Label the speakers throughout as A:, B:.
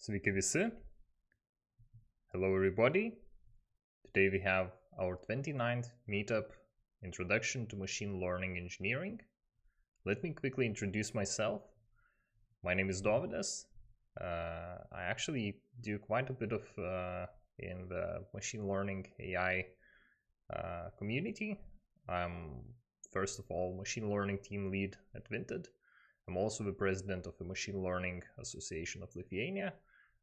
A: Sveiki visi. Hello everybody. Today we have our 29th meetup, Introduction to Machine Learning Engineering. Let me quickly introduce myself. My name is Dovydas. I actually do quite a bit of in the machine learning AI community. I'm first of all machine learning team lead at Vinted. I'm also the president of the Machine Learning Association of Lithuania.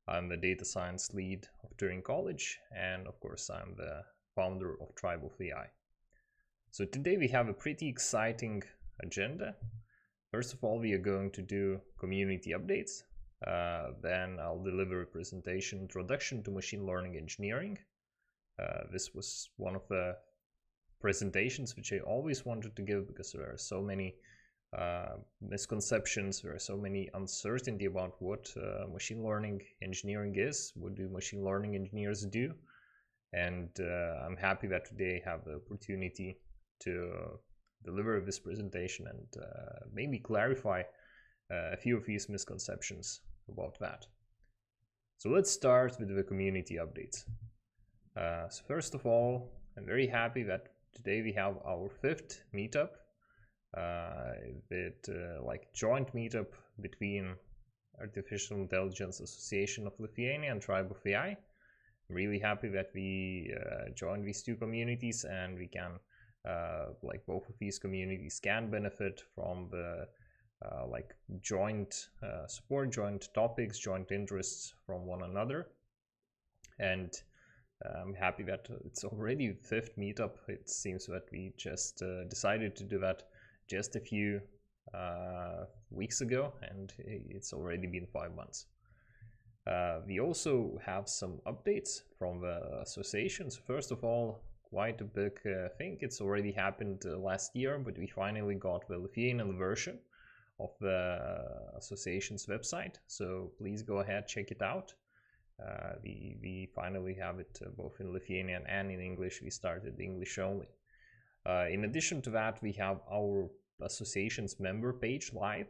A: I'm the data science lead of Turing College, and of course I'm the founder of Tribe of AI. So today we have a pretty exciting agenda. First of all, we are going to do community updates. Then I'll deliver a presentation, Introduction to Machine Learning Engineering. This was one of the presentations which I always wanted to give because there are so many misconceptions, there are so many uncertainty about what machine learning engineering is, what do machine learning engineers do, and I'm happy that today I have the opportunity to deliver this presentation and maybe clarify a few of these misconceptions about that. So let's start with the community updates. So first of all, I'm very happy that today we have our 5th meetup. Like joint meetup between Artificial Intelligence Association of Lithuania and Tribe of AI. I'm really happy that we joined these two communities, and we can like both of these communities can benefit from the like joint support, joint topics, joint interests from one another. And I'm happy that it's already 5th meetup. It seems that we just decided to do that just a few weeks ago, and it's already been 5 months. We also have some updates from the associations. First of all, quite a big thing. It's already happened last year, but we finally got the Lithuanian version of the association's website. So please go ahead, check it out. We finally have it both in Lithuanian and in English. We started English only. In addition to that, we have our association's member page live.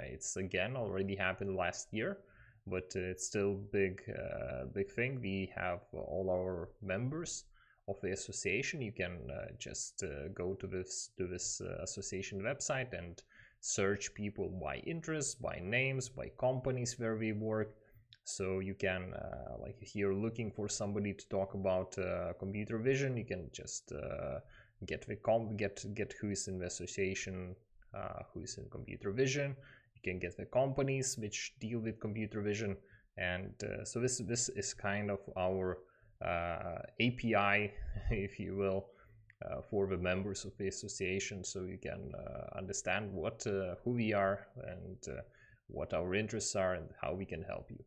A: It's again already happened last year, but it's still big thing. We have all our members of the association. You can just go to this association website and search people by interest, by names, by companies where we work. So you can like if you're looking for somebody to talk about computer vision, you can just get who is in the association, who is in computer vision. You can get the companies which deal with computer vision, and so this is kind of our API, if you will, for the members of the association, so you can understand what who we are and what our interests are and how we can help you.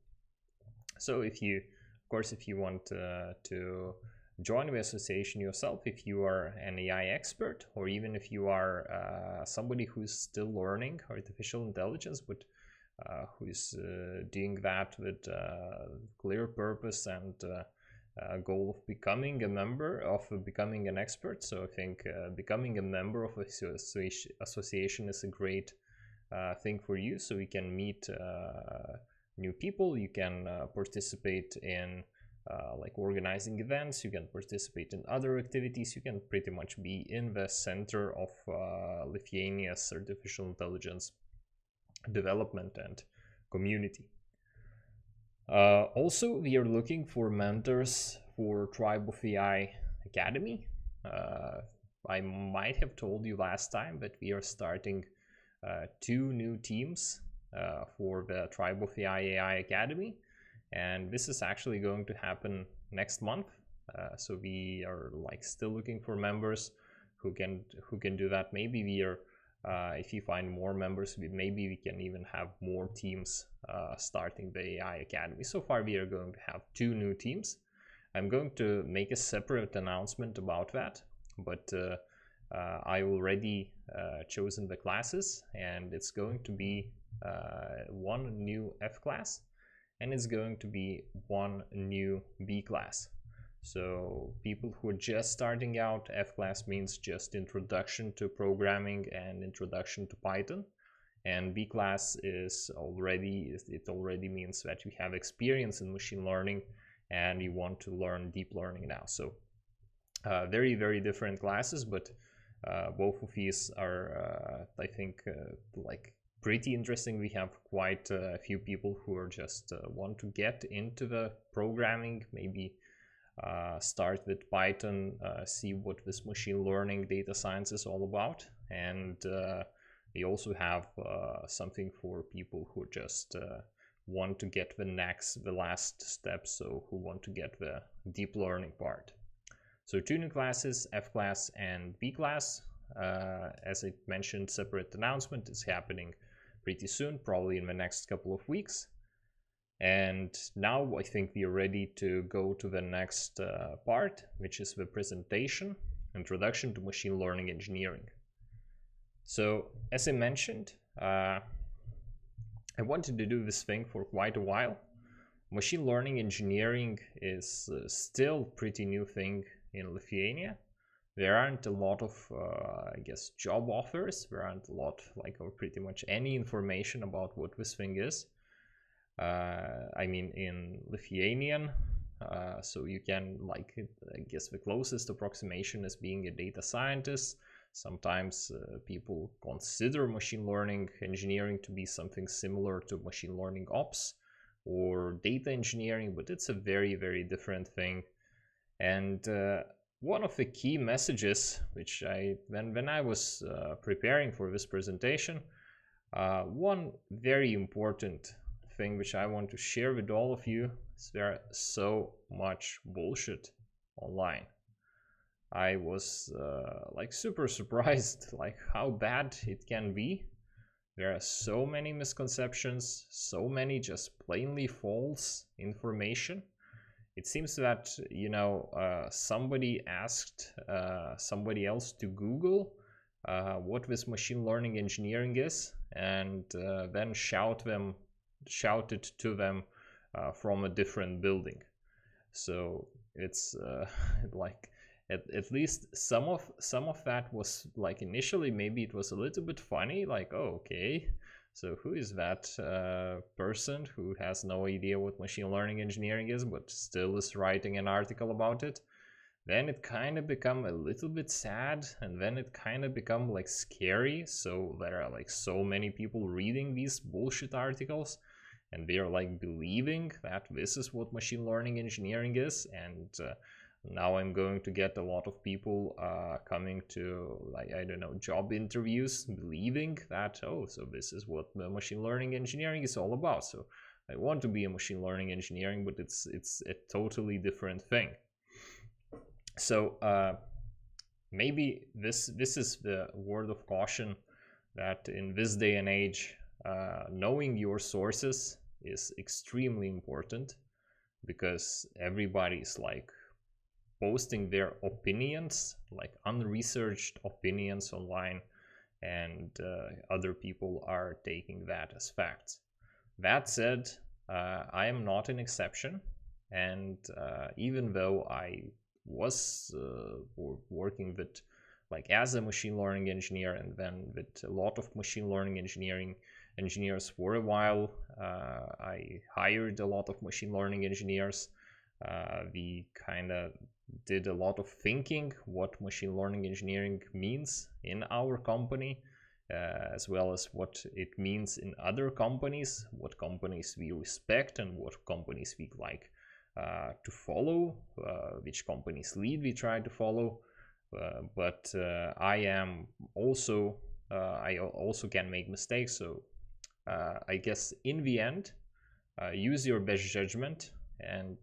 A: So if you, of course, if you want to join the association yourself, if you are an AI expert, or even if you are somebody who's still learning artificial intelligence, but who's doing that with clear purpose and goal of becoming a member, of becoming an expert. So I think becoming a member of the association is a great thing for you. So you can meet new people, you can participate in like organizing events, you can participate in other activities, you can pretty much be in the center of Lithuania's artificial intelligence development and community. Also, we are looking for mentors for Tribe of AI Academy. I might have told you last time that we are starting 2 new teams for the Tribe of AI Academy, and this is actually going to happen next month. So we are like still looking for members who can do that. Maybe we are if you find more members, maybe we can even have more teams starting the AI Academy. So far we are going to have 2 new teams. I'm going to make a separate announcement about that, but I already chosen the classes, and it's going to be 1 new F class, and it's going to be 1 new B class. So people who are just starting out, F class means just introduction to programming and introduction to Python, and B class is it already means that you have experience in machine learning and you want to learn deep learning now. So very, very different classes, but both of these are I think like pretty interesting. We have quite a few people who are just want to get into the programming, maybe start with Python, see what this machine learning data science is all about. And we also have something for people who just want to get the last step, so who want to get the deep learning part. So 2 new classes, F class and B class. As I mentioned, separate announcement is happening pretty soon, probably in the next couple of weeks. And now I think we are ready to go to the next part, which is the presentation, Introduction to Machine Learning Engineering. So as I mentioned, I wanted to do this thing for quite a while. Machine learning engineering is still pretty new thing in Lithuania. There aren't a lot of, I guess, job offers. There aren't a lot, like, or pretty much any information about what this thing is. I mean, in Lithuanian, so you can, like, I guess the closest approximation is being a data scientist. Sometimes people consider machine learning engineering to be something similar to machine learning ops or data engineering, but it's a very, very different thing. And one of the key messages, which when I was preparing for this presentation, one very important thing which I want to share with all of you is there is so much bullshit online. I was like super surprised like how bad it can be. There are so many misconceptions, so many just plainly false information. It seems that, you know, somebody asked somebody else to Google what this machine learning engineering is, and then shouted to them from a different building. So it's like at least some of that was like initially maybe it was a little bit funny, like, oh, okay, so who is that person who has no idea what machine learning engineering is but still is writing an article about it? Then it kind of become a little bit sad, and then it kind of become like scary. So there are like so many people reading these bullshit articles, and they are like believing that this is what machine learning engineering is. And now I'm going to get a lot of people coming to, like, I don't know, job interviews, believing that, oh, so this is what the machine learning engineering is all about. So I want to be a machine learning engineering, but it's a totally different thing. So maybe this is the word of caution, that in this day and age, knowing your sources is extremely important, because everybody's like posting their opinions, like unresearched opinions online, and other people are taking that as facts. That said, I am not an exception, and even though I was working with, like, as a machine learning engineer, and then with a lot of machine learning engineers for a while, I hired a lot of machine learning engineers. We kind of did a lot of thinking what machine learning engineering means in our company, as well as what it means in other companies, what companies we respect and what companies we like to follow, which companies lead we try to follow. But I also can make mistakes. So I guess in the end, use your best judgment and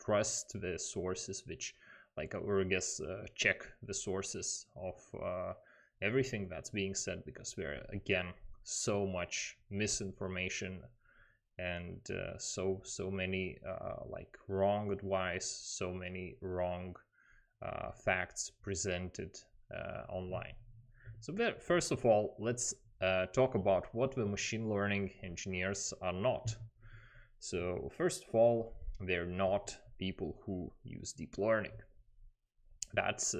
A: trust the sources, which, like, or I guess check the sources of everything that's being said, because there are, again, so much misinformation and so many like wrong advice, so many wrong facts presented online. So first of all, let's talk about what the machine learning engineers are not. So first of all, they're not people who use deep learning. That's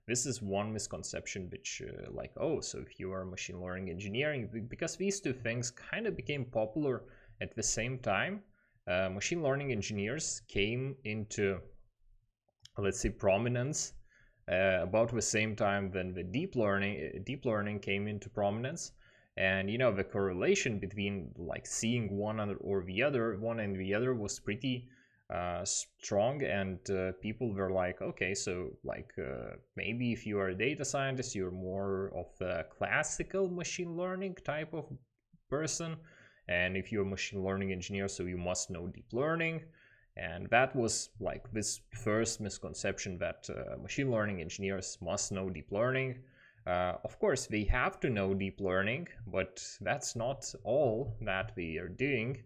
A: this is one misconception which like, oh, so if you are machine learning engineering, because these two things kind of became popular at the same time. Machine learning engineers came into, let's say, prominence about the same time when the deep learning came into prominence. And the correlation between like seeing one and the other was pretty strong, and people were like, okay, so like maybe if you are a data scientist, you're more of the classical machine learning type of person, and if you're a machine learning engineer, so you must know deep learning. And that was like this first misconception, that machine learning engineers must know deep learning. Of course, they have to know deep learning, but that's not all that they are doing.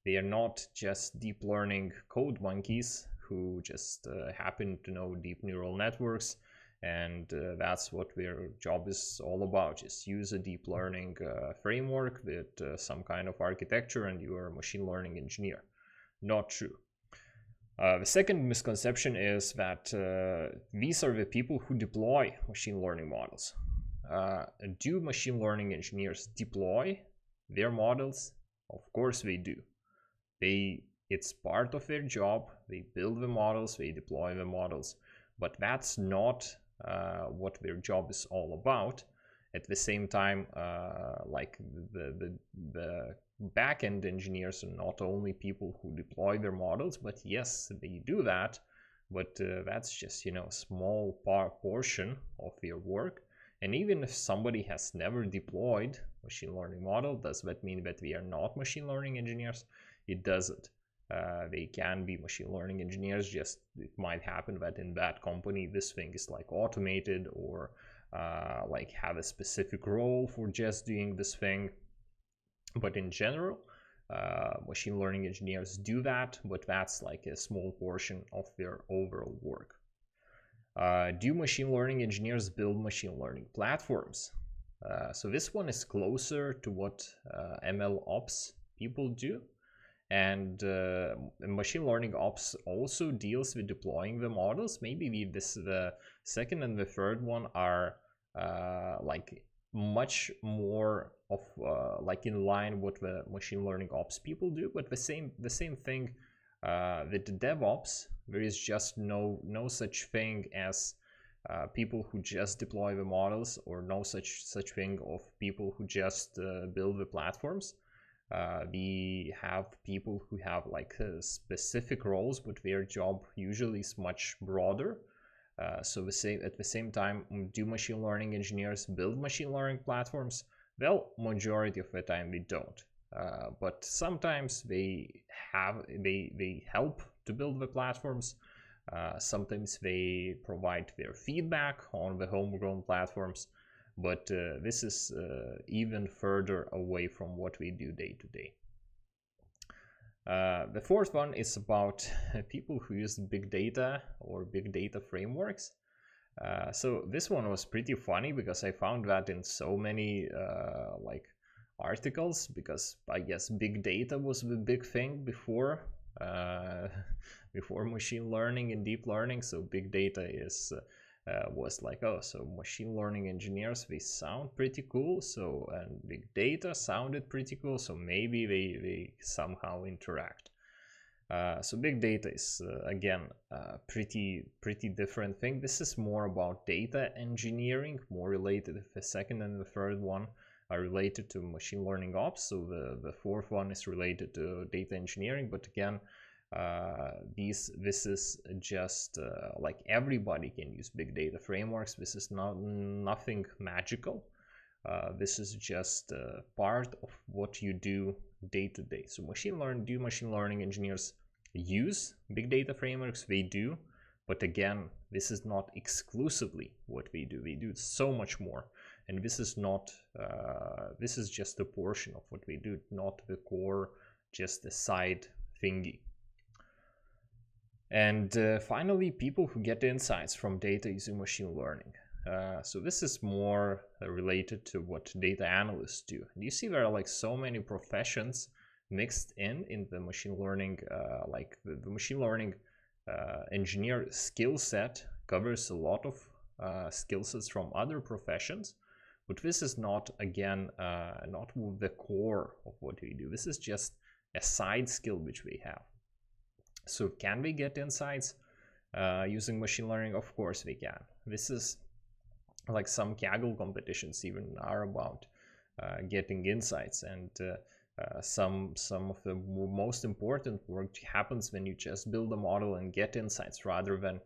A: They are not just deep learning code monkeys who just happen to know deep neural networks, and that's what their job is all about. Just use a deep learning framework with some kind of architecture and you are a machine learning engineer. Not true. The second misconception is that these are the people who deploy machine learning models. Do machine learning engineers deploy their models? Of course they do. It's part of their job. They build the models, they deploy the models, but that's not what their job is all about. At the same time, like the backend engineers are not only people who deploy their models, but yes, they do that, but that's just a small portion of their work. And even if somebody has never deployed machine learning model, does that mean that we are not machine learning engineers? It doesn't. They can be machine learning engineers, just it might happen that in that company this thing is like automated, or like have a specific role for just doing this thing. But in general, machine learning engineers do that, but that's like a small portion of their overall work. Do machine learning engineers build machine learning platforms? So this one is closer to what ML ops people do. And machine learning ops also deals with deploying the models. Maybe the second and the third one are like much more of like in line what the machine learning ops people do, but the same thing with the DevOps. There is just no such thing as people who just deploy the models, or no such thing of people who just build the platforms. We have people who have like specific roles, but their job usually is much broader. So at the same time, do machine learning engineers build machine learning platforms? Well, majority of the time they don't. But sometimes they help to build the platforms. Sometimes they provide their feedback on the homegrown platforms. But this is even further away from what we do day to day. The fourth one is about people who use big data or big data frameworks. So this one was pretty funny because I found that in so many like articles, because I guess big data was the big thing before before machine learning and deep learning. So big data is was like, oh, so machine learning engineers, they sound pretty cool, so, and big data sounded pretty cool, so maybe they somehow interact. So big data is again pretty different thing. This is more about data engineering, more related. The second and the third one are related to machine learning ops, so the fourth one is related to data engineering. But again, this is just like everybody can use big data frameworks. This is nothing magical. This is just part of what you do day to day. So machine learning engineers use big data frameworks? They do, but again, this is not exclusively what we do. We do so much more, and this is not this is just a portion of what we do, not the core, just a side thingy. And finally, people who get insights from data using machine learning. So this is more related to what data analysts do. And you see there are like so many professions mixed in the machine learning, like the machine learning engineer skill set covers a lot of skill sets from other professions, but this is not, again, not the core of what we do. This is just a side skill which we have. So can we get insights using machine learning? Of course we can. This is like some Kaggle competitions even are about getting insights, and some of the most important work happens when you just build a model and get insights, rather than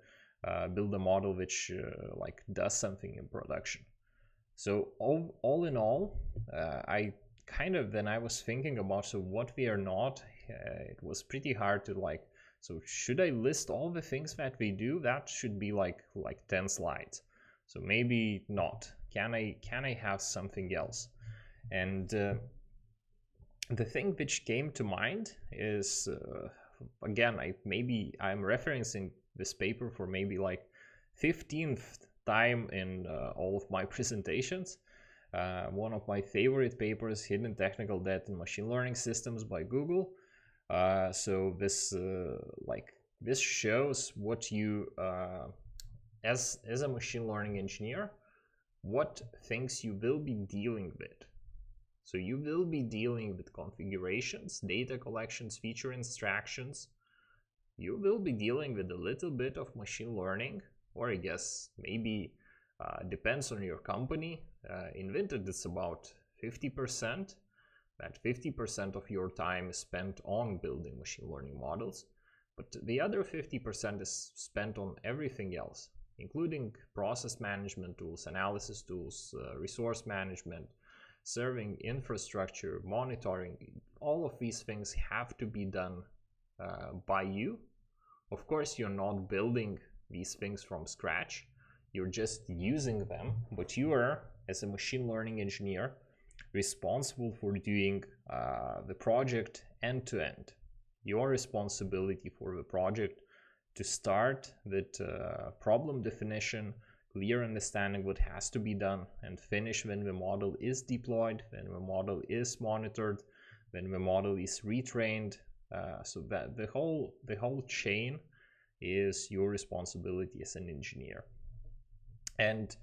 A: build a model which like does something in production. So all in all, I kind of, when I was thinking about so what we are not, it was pretty hard to like, so should I list all the things that we do? That should be like 10 slides. So maybe not. Can I have something else? And the thing which came to mind is, again, I'm referencing this paper for maybe like 15th time in all of my presentations. One of my favorite papers, Hidden Technical Debt in Machine Learning Systems by Google. So this this shows what you as a machine learning engineer, what things you will be dealing with. So you will be dealing with configurations, data collections, feature extractions. You will be dealing with a little bit of machine learning, or I guess maybe depends on your company. In Vinted, it's about 50%. That 50% of your time is spent on building machine learning models, but the other 50% is spent on everything else, including process management tools, analysis tools, resource management, serving infrastructure, monitoring. All of these things have to be done by you. Of course, you're not building these things from scratch. You're just using them, but you are, as a machine learning engineer, responsible for doing the project end to end. Your responsibility for the project to start with problem definition, clear understanding what has to be done, and finish when the model is deployed, when the model is monitored, when the model is retrained. So that the whole chain is your responsibility as an engineer. And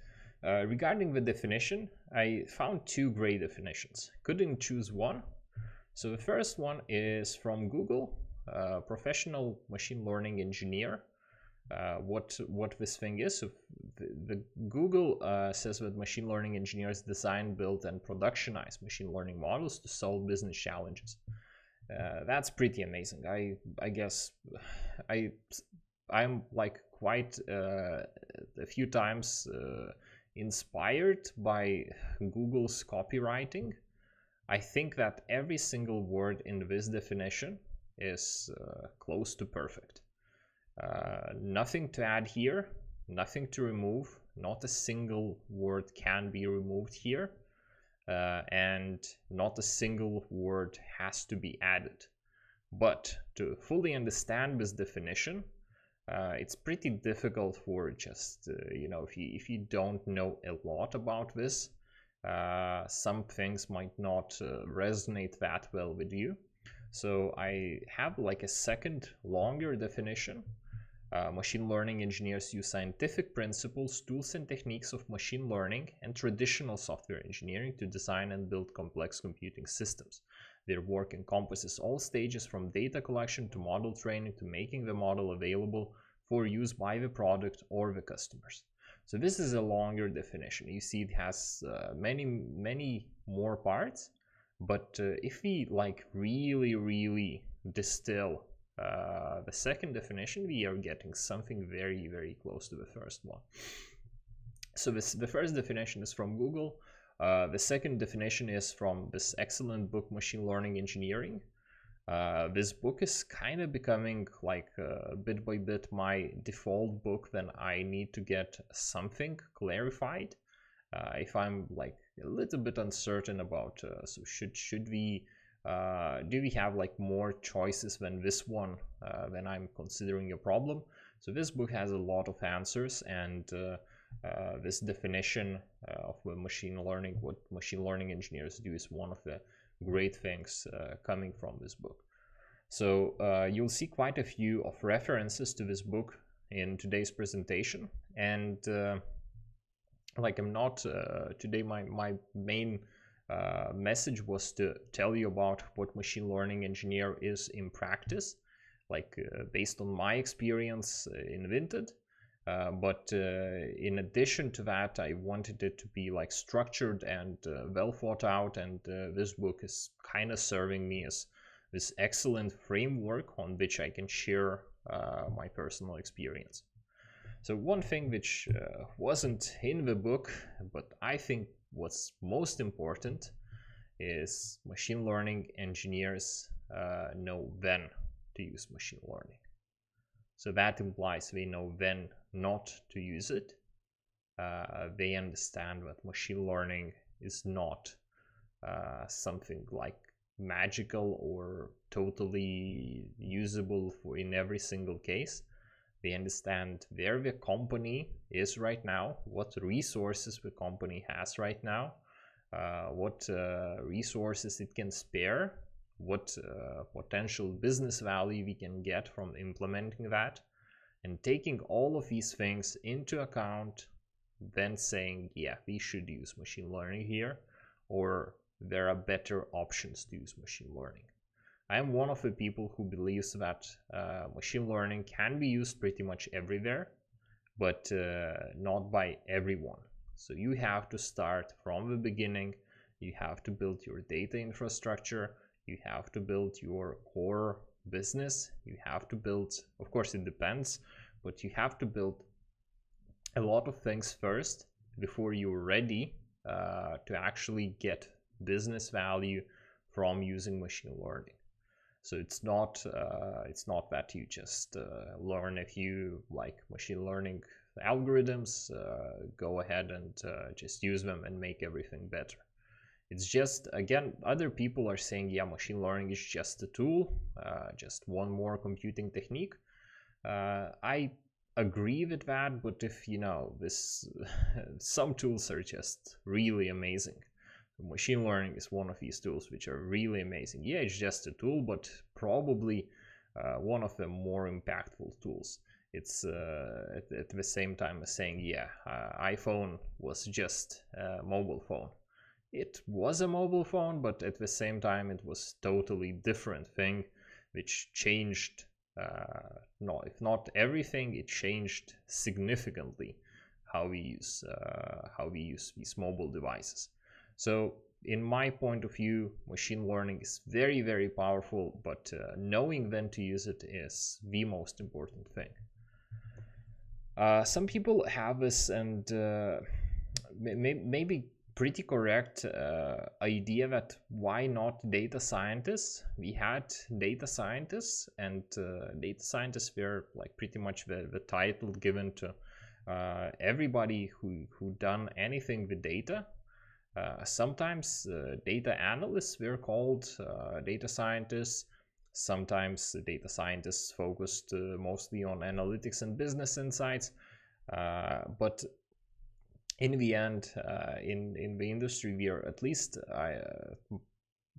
A: regarding the definition, I found two great definitions. Couldn't choose one. So the first one is from Google, professional machine learning engineer. What this thing is. So the Google says that machine learning engineers design, build, and productionize machine learning models to solve business challenges. That's pretty amazing. I guess I'm like quite a few times inspired by Google's copywriting. I think that every single word in this definition is close to perfect. Nothing to add here, nothing to remove, not a single word can be removed here, and not a single word has to be added. But to fully understand this definition, it's pretty difficult for just, if you don't know a lot about this, some things might not resonate that well with you. So I have like a second longer definition. Machine learning engineers use scientific principles, tools, and techniques of machine learning and traditional software engineering to design and build complex computing systems. Their work encompasses all stages from data collection to model training to making the model available for use by the product or the customers. So this is a longer definition. You see it has many more parts, but if we like really distill the second definition, we are getting something very close to the first one. So the first definition is from Google. The second definition is from this excellent book, Machine Learning Engineering. This book is kind of becoming like bit by bit my default book when I need to get something clarified. If I'm like a little bit uncertain about, so should we do we have like more choices than this one when I'm considering a problem? So this book has a lot of answers, and this definition of machine learning, what machine learning engineers do, is one of the great things coming from this book. So you'll see quite a few of references to this book in today's presentation, and like I'm not today my main message was to tell you about what machine learning engineer is in practice, like based on my experience invented. But in addition to that, I wanted it to be like structured and well thought out, and this book is kind of serving me as this excellent framework on which I can share my personal experience. So one thing which wasn't in the book, but I think what's most important, is machine learning engineers know when to use machine learning. So that implies they know when not to use it. They understand that machine learning is not something like magical or totally usable for in every single case. They understand where the company is right now, what resources the company has right now, what resources it can spare, what potential business value we can get from implementing that, and taking all of these things into account, then saying, yeah, we should use machine learning here, or there are better options to use machine learning. I am one of the people who believes that machine learning can be used pretty much everywhere, but not by everyone. So you have to start from the beginning. You have to build your data infrastructure. You have to build your core business. You have to build, of course it depends, but you have to build a lot of things first before you're ready to actually get business value from using machine learning. So it's not that you just learn a few like machine learning algorithms, go ahead and just use them and make everything better. It's just, again, other people are saying, yeah, machine learning is just a tool, just one more computing technique. I agree with that, but if you know this, some tools are just really amazing. Machine learning is one of these tools which are really amazing. Yeah, it's just a tool, but probably one of the more impactful tools. It's at the same time as saying, yeah, iPhone was just a mobile phone. It was a mobile phone, but at the same time it was totally different thing, which changed, no, if not everything, it changed significantly how we use these mobile devices. So in my point of view, machine learning is very, very powerful, but knowing when to use it is the most important thing. Some people have this, and maybe pretty correct idea that why not data scientists? We had data scientists, and data scientists were like pretty much the title given to everybody who done anything with data. Sometimes data analysts were called data scientists. Sometimes data scientists focused mostly on analytics and business insights. But in the end, in the industry, we are, at least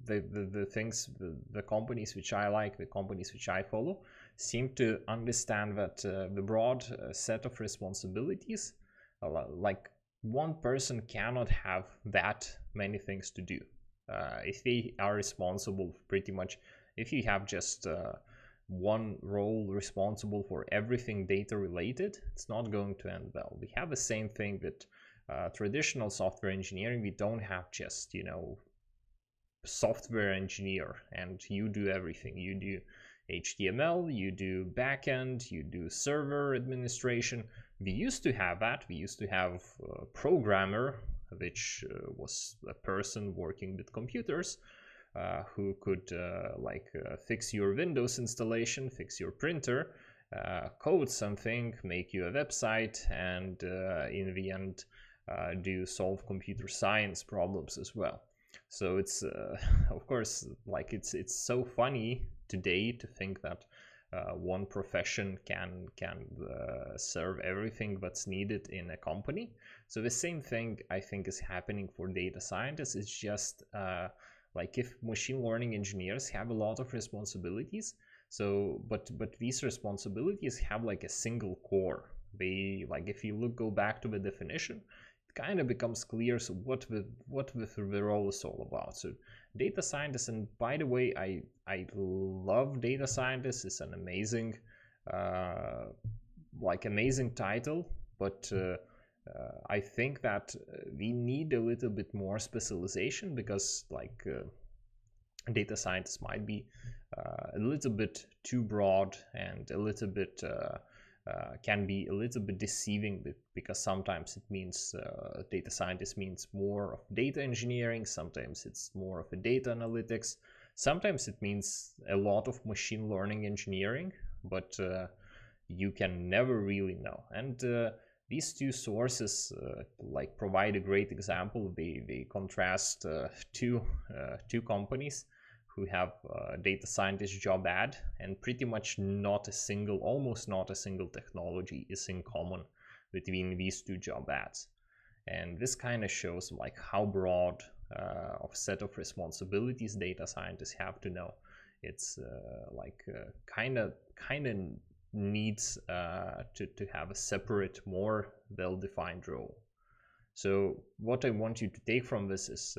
A: the things, the companies which I like, the companies which I follow, seem to understand that the broad set of responsibilities, like one person cannot have that many things to do. If they are responsible pretty much, if you have just one role responsible for everything data related, it's not going to end well. We have the same thing with traditional software engineering. We don't have just, you know, software engineer and you do everything. You do HTML, you do backend, you do server administration. We used to have that. We used to have a programmer, which was a person working with computers, who could fix your Windows installation, fix your printer, code something, make you a website, and in the end solve computer science problems as well. So it's of course, like it's so funny today to think that one profession can serve everything that's needed in a company. So the same thing I think is happening for data scientists. It's just like if machine learning engineers have a lot of responsibilities, so but these responsibilities have like a single core. They, like, if you go back to the definition, it kind of becomes clear. So what the role is all about. So data scientist, and by the way, I love data scientist. It's an amazing amazing title, but I think that we need a little bit more specialization, because data scientist might be a little bit too broad, and a little bit can be a little bit deceiving, because sometimes it means data scientist means more of data engineering, sometimes it's more of a data analytics, sometimes it means a lot of machine learning engineering, but you can never really know. And these two sources provide a great example. They contrast two companies who have data scientist job ad, and pretty much almost not a single technology is in common between these two job ads. And this kind of shows how broad of set of responsibilities data scientists have to know. It's kind of needs to have a separate, more well-defined role. So what I want you to take from this is,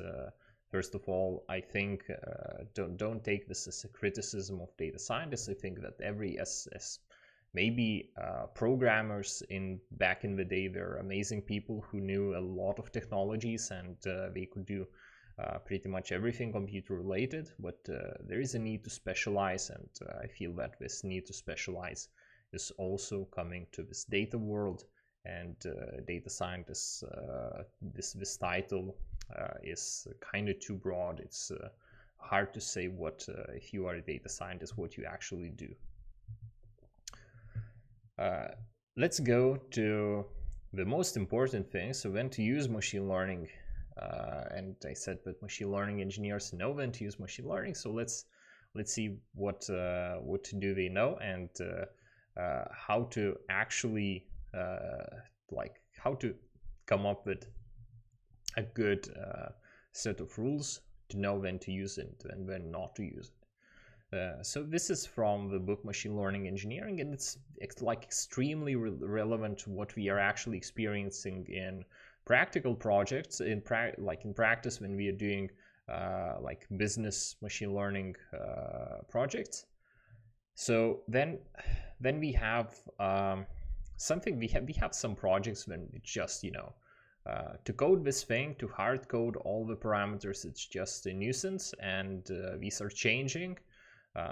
A: first of all, I think don't take this as a criticism of data scientists. I think that maybe programmers back in the day were amazing people who knew a lot of technologies, and they could do pretty much everything computer related, but there is a need to specialize, and I feel that this need to specialize is also coming to this data world, and data scientists, this title is kind of too broad. It's hard to say what, if you are a data scientist, what you actually do. Let's go to the most important thing. So when to use machine learning, and I said that machine learning engineers know when to use machine learning. So let's see what do they know, and how to actually how to come up with a good set of rules to know when to use it and when not to use it. So this is from the book Machine Learning Engineering, and it's extremely relevant to what we are actually experiencing in practical projects, in practice, when we are doing business machine learning projects. So then we have something. We have some projects when it's just to code this thing, to hard code all the parameters, it's just a nuisance, and these are changing.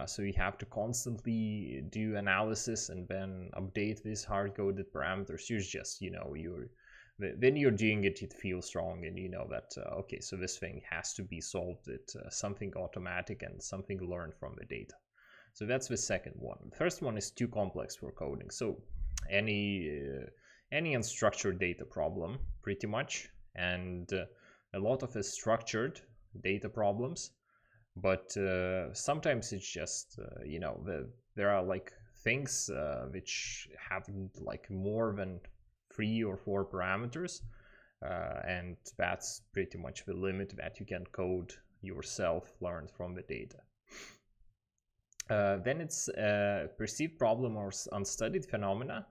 A: So we have to constantly do analysis and then update these hard coded parameters. You're just when you're doing it, it feels wrong, and you know that okay, so this thing has to be solved with something automatic and something learned from the data. So that's the second one. The first one is too complex for coding. So any unstructured data problem, pretty much, and a lot of structured data problems, but sometimes it's just there are things which have more than 3 or 4 parameters, and that's pretty much the limit that you can code yourself, learned from the data. Then it's perceived problem or unstudied phenomena.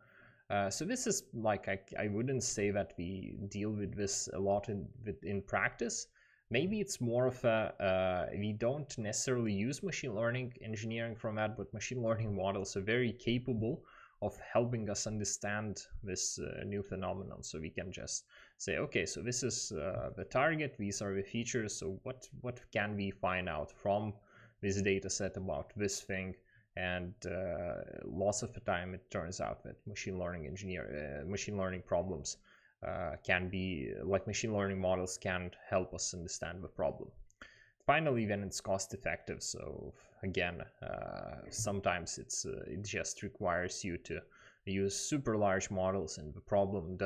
A: So this is I wouldn't say that we deal with this a lot in practice. Maybe it's more of a we don't necessarily use machine learning engineering from that, but machine learning models are very capable of helping us understand this new phenomenon. So we can just say, okay, so this is the target, these are the features, so what can we find out from this data set about this thing? And lots of the time it turns out that machine learning problems can be machine learning models can help us understand the problem. Finally, then it's cost effective. So again, sometimes it just requires you to use super large models, and the problem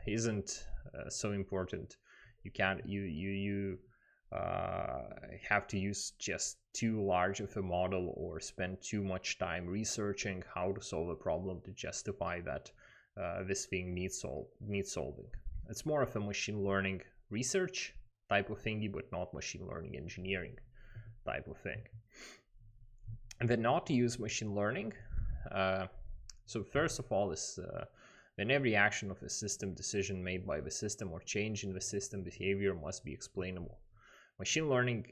A: isn't so important. You have to use just too large of a model, or spend too much time researching how to solve a problem to justify that this thing needs solving. It's more of a machine learning research type of thingy, but not machine learning engineering type of thing. And then not to use machine learning. So first of all is then every action of a system decision made by the system or change in the system behavior must be explainable. Machine learning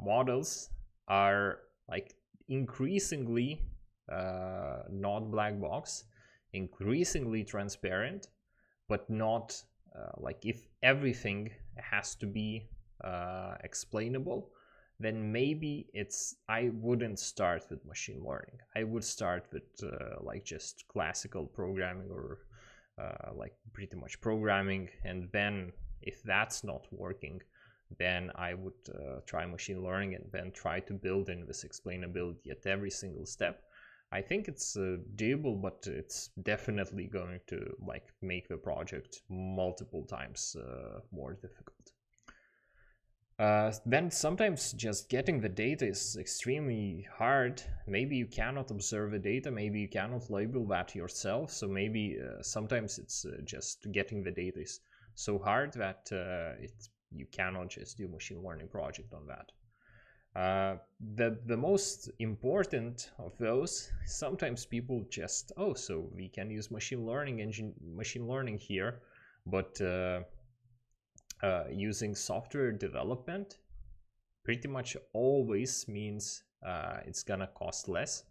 A: models are like increasingly not black box, increasingly transparent, but not like if everything has to be explainable, then maybe I wouldn't start with machine learning. I would start with like just classical programming or like pretty much programming, and then if that's not working, then I would try machine learning and then try to build in this explainability at every single step. I think it's doable, but it's definitely going to like make the project multiple times more difficult. Then sometimes just getting the data is extremely hard. Maybe you cannot observe the data, maybe you cannot label that yourself, so maybe sometimes it's just getting the data is so hard that you cannot just do a machine learning project on that. The most important of those, sometimes people just, oh, so we can use machine learning here, but using software development pretty much always means it's gonna cost less,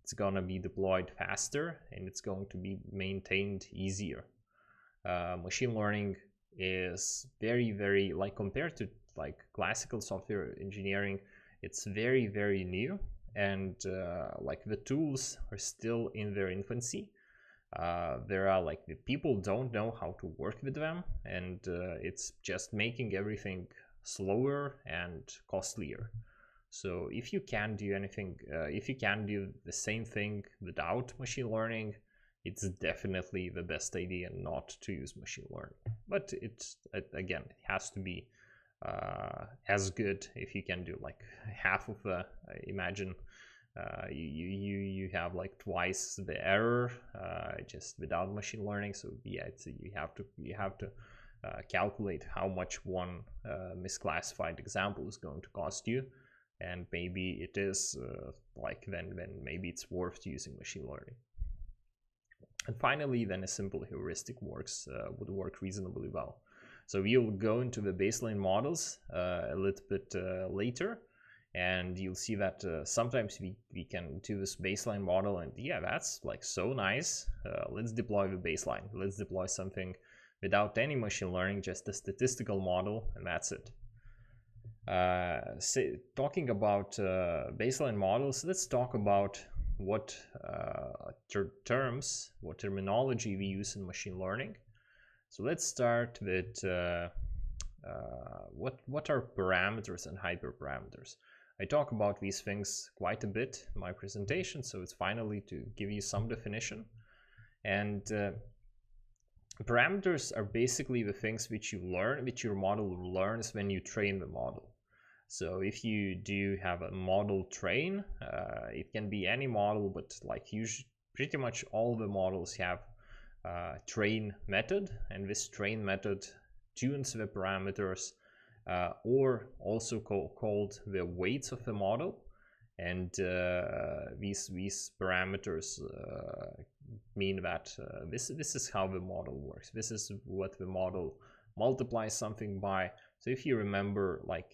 A: it's gonna be deployed faster, and it's going to be maintained easier. Machine learning is very like compared to like classical software engineering, it's very new, and like the tools are still in their infancy. There are like the people don't know how to work with them, and it's just making everything slower and costlier. So if you can do anything, if you can do the same thing without machine learning, it's definitely the best idea not to use machine learning. But it's, again, it has to be as good. If you can do like half of the, imagine you have like twice the error just without machine learning. So yeah, you have to calculate how much one misclassified example is going to cost you, and maybe it is like then maybe it's worth using machine learning. And finally, then a simple heuristic would work reasonably well. So we'll go into the baseline models a little bit later, and you'll see that sometimes we can do this baseline model, and yeah, that's like so nice. Let's deploy the baseline. Let's deploy something without any machine learning, just a statistical model, and that's it. Talking about baseline models, let's talk about what what terminology we use in machine learning. So let's start with what are parameters and hyperparameters. I talk about these things quite a bit in my presentation, so it's finally to give you some definition. And parameters are basically the things which you learn, which your model learns when you train the model. So if you do have a model train, it can be any model, but like usually pretty much all the models have train method, and this train method tunes the parameters, or also called the weights of the model. And these parameters mean that this is how the model works. This is what the model multiplies something by. So if you remember like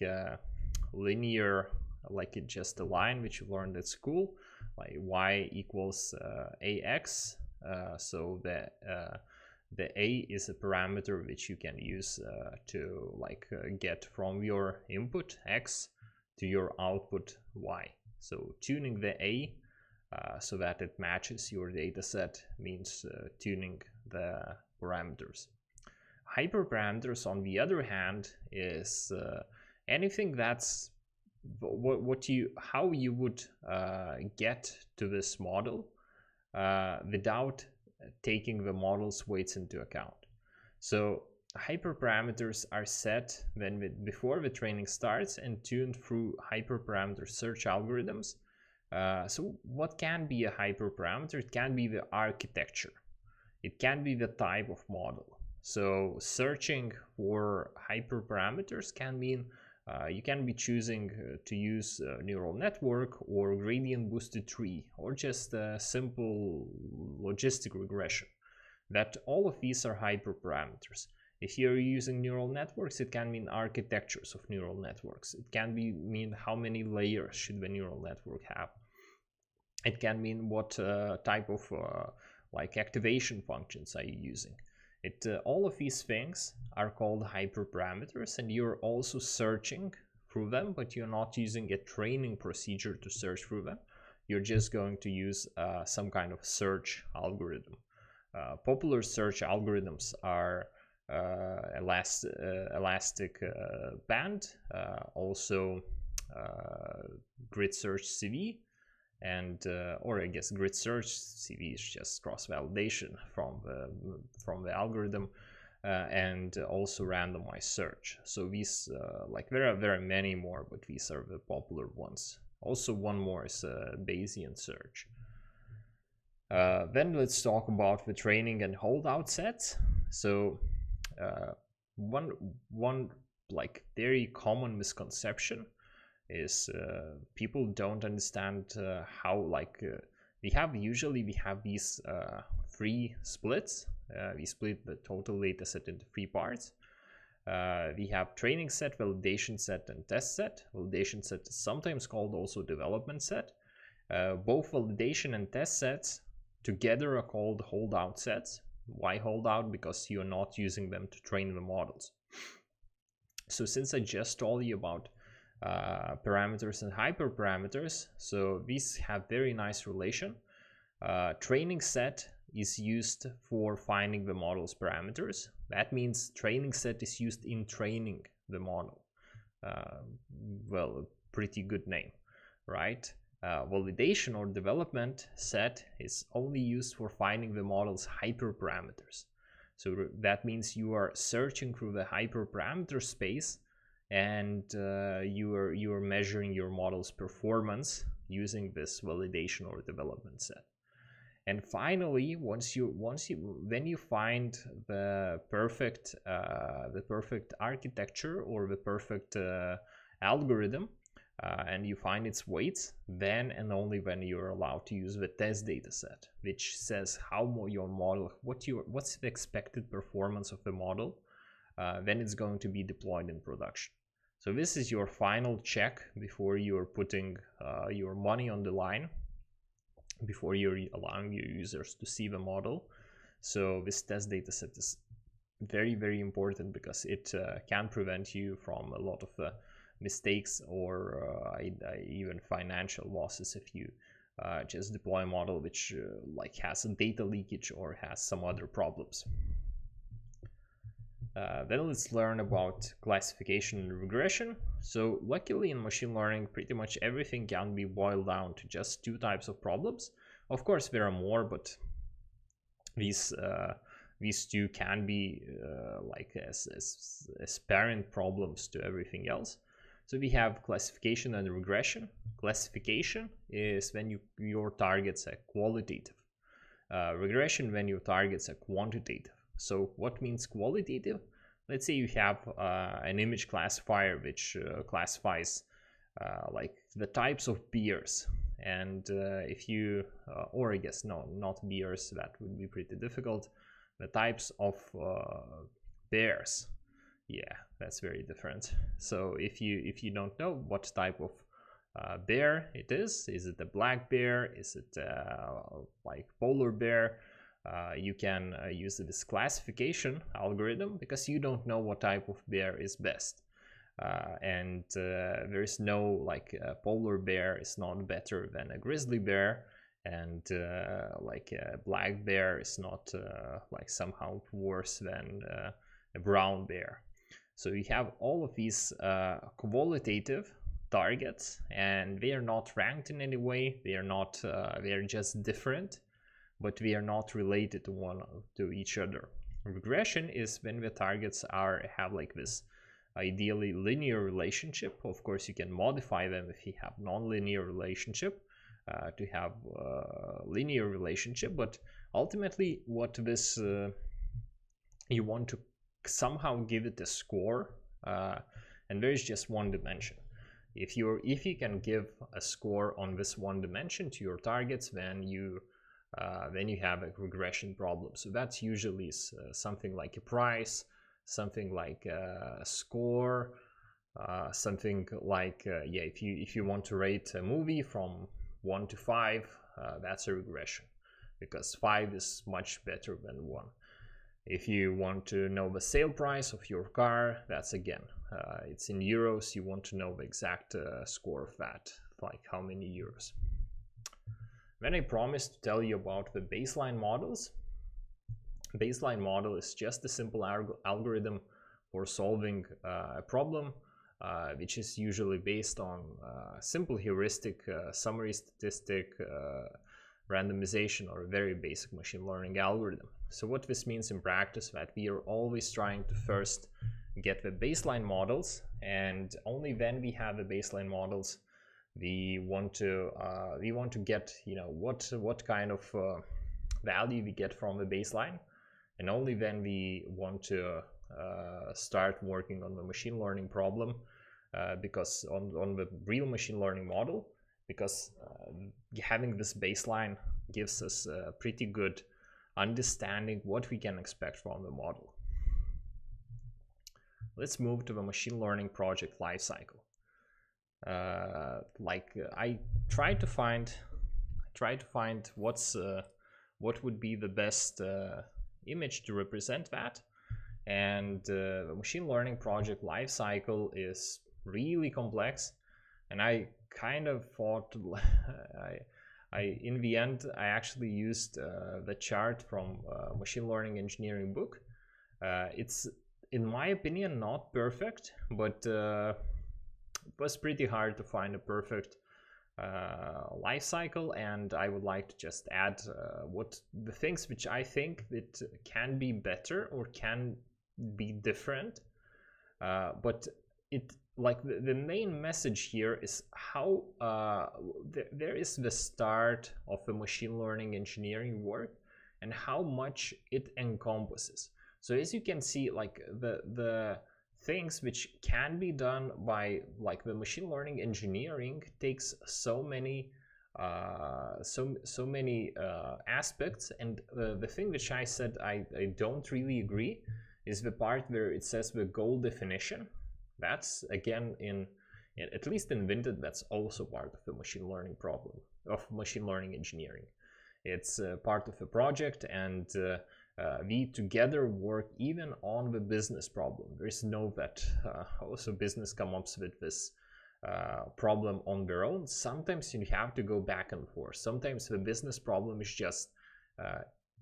A: linear, like just a line which you learned at school, like y equals ax, so the a is a parameter which you can use to like get from your input x to your output y. So tuning the a so that it matches your data set means tuning the parameters. Hyperparameters, on the other hand, is anything that's how you would get to this model without taking the model's weights into account. So hyperparameters are set before the training starts and tuned through hyperparameter search algorithms. So what can be a hyperparameter? It can be the architecture. It can be the type of model. So searching for hyperparameters can mean you can be choosing to use a neural network or gradient boosted tree or just a simple logistic regression. that all of these are hyperparameters. If you're using neural networks, it can mean architectures of neural networks. It can mean how many layers should the neural network have. It can mean what type of like activation functions are you using. All of these things are called hyperparameters, and you're also searching through them, but you're not using a training procedure to search through them. You're just going to use some kind of search algorithm. Popular search algorithms are elastic band, also grid search CV, and or I guess grid search CV is just cross-validation from the algorithm, and also randomized search. So these like there are many more, but these are the popular ones. Also one more is Bayesian search. Then let's talk about the training and holdout sets. So one like very common misconception is people don't understand how like we have these three splits. We split the total data set into three parts. We have training set, validation set, and test set. Validation set is sometimes called also development set. Both validation and test sets together are called holdout sets. Why holdout? Because you're not using them to train the models. So since I just told you about parameters and hyperparameters, so these have very nice relation. Training set is used for finding the model's parameters. That means training set is used in training the model. Well, a pretty good name, right? Validation or development set is only used for finding the model's hyperparameters. So that means you are searching through the hyperparameter space, and you are measuring your model's performance using this validation or development set. And finally, when you find the perfect architecture or the perfect algorithm, and you find its weights, then and only when you're allowed to use the test data set, which says how your model, what's the expected performance of the model, then it's going to be deployed in production. So this is your final check before you're putting your money on the line, before you're allowing your users to see the model. So this test data set is very, very important because it can prevent you from a lot of mistakes or even financial losses if you just deploy a model which like has a data leakage or has some other problems. Then let's learn about classification and regression. So luckily in machine learning, pretty much everything can be boiled down to just two types of problems. Of course, there are more, but these two can be like as parent problems to everything else. So we have classification and regression. Classification is when your target's a qualitative. Regression when your target's a quantitative. So what means qualitative? Let's say you have an image classifier which classifies like the types of beers, and if you or I guess no, not beers, that would be pretty difficult. The types of bears, yeah, that's very different. So if you don't know what type of bear it is it a black bear, is it like polar bear, you can use this classification algorithm because you don't know what type of bear is best. And there is no like a polar bear is not better than a grizzly bear, and like a black bear is not like somehow worse than a brown bear. So you have all of these qualitative targets, and they are not ranked in any way. They are not. They are just different, but we are not related to each other. Regression is when the targets have like this ideally linear relationship. Of course, you can modify them if you have non-linear relationship to have linear relationship, but ultimately what this you want to somehow give it a score, and there is just one dimension. If you can give a score on this one dimension to your targets, then you then you have a regression problem. So that's usually something like a price, something like a score, something like yeah, if you want to rate a movie from 1 to 5, that's a regression, because 5 is much better than 1. If you want to know the sale price of your car, that's again, it's in euros. You want to know the exact score of that, like how many euros. Then I promised to tell you about the baseline models. Baseline model is just a simple algorithm for solving a problem, which is usually based on simple heuristic, summary statistic, randomization, or a very basic machine learning algorithm. So what this means in practice, that we are always trying to first get the baseline models, and only when we have the baseline models, we want to get, you know, what kind of value we get from the baseline, and only then we want to start working on the machine learning problem, because on the real machine learning model, because having this baseline gives us a pretty good understanding what we can expect from the model. Let's move to the machine learning project lifecycle. I try to find what would be the best image to represent that, and the machine learning project lifecycle is really complex, and I kind of thought in the end I actually used the chart from machine learning engineering book. It's, in my opinion, not perfect, but it was pretty hard to find a perfect life cycle, and I would like to just add what the things which I think that can be better or can be different, but it, like, the main message here is how there is the start of the machine learning engineering work and how much it encompasses. So as you can see, like the things which can be done by, like, the machine learning engineering takes so many aspects, and the thing which I said I don't really agree is the part where it says the goal definition. That's again at least in Vinted, that's also part of the machine learning problem of machine learning engineering. It's part of the project, and we together work even on the business problem. There is no that also business comes up with this problem on their own. Sometimes you have to go back and forth. Sometimes the business problem is just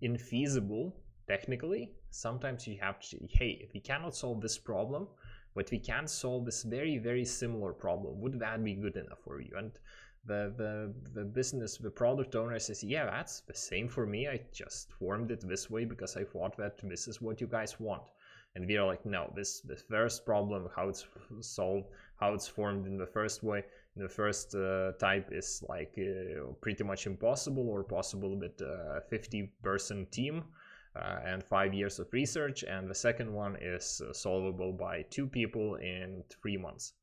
A: infeasible technically. Sometimes you have to, hey, if we cannot solve this problem, but we can solve this very, very similar problem, would that be good enough for you? And the product owner says, yeah, that's the same for me. I just formed it this way because I thought that this is what you guys want. And we are like, no, this first problem, how it's solved, how it's formed in the first way, in the first type is like pretty much impossible, or possible with a 50-person team and 5 years of research. And the second one is solvable by 2 people in 3 months.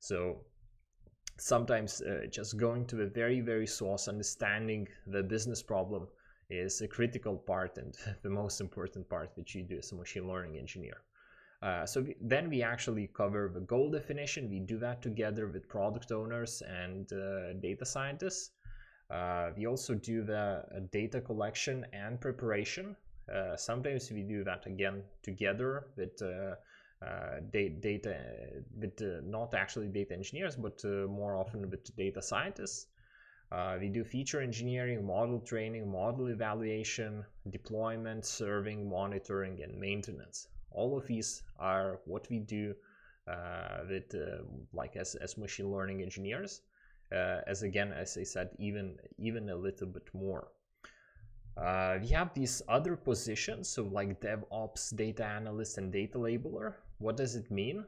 A: So sometimes just going to the very, very source, understanding the business problem, is a critical part and the most important part which you do as a machine learning engineer. Then we actually cover the goal definition. We do that together with product owners and data scientists. We also do the data collection and preparation. Sometimes we do that again together with data, with not actually data engineers, but more often with data scientists. We do feature engineering, model training, model evaluation, deployment, serving, monitoring, and maintenance. All of these are what we do like as machine learning engineers. As I said, even a little bit more. We have these other positions, so like DevOps, data analyst, and data labeler. What does it mean?